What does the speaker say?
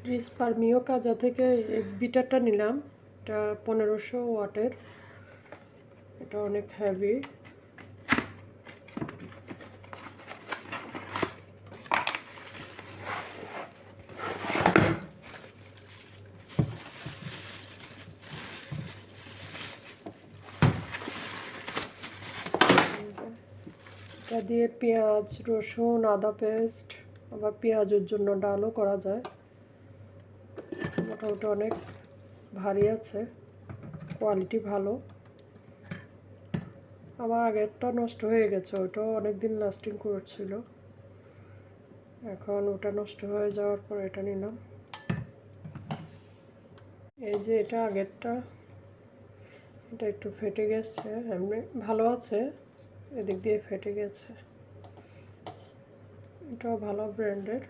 রিস পারমিও কাজা থেকে এই বিটারটা নিলাম। এটা 1500 ওয়াটের। এটা অনেক হেভি। এটা দিয়ে পেঁয়াজ, রসুন, আদা পেস্ট, আবার পেঁয়াজের জন্য ডালও করা যায়। মোটামুটি অনেক ভারী আছে, কোয়ালিটি ভালো। আমার আগেরটা নষ্ট হয়ে গেছে, ওটাও অনেক দিন লাস্টিং করছিল। এখন ওটা নষ্ট হয়ে যাওয়ার পর এটা নিলাম। এই যে এটা আগেরটা, এটা একটু ফেটে গেছে, এমনি ভালো আছে, এদিক দিয়ে ফেটে গেছে। এটাও ভালো ব্র্যান্ডের।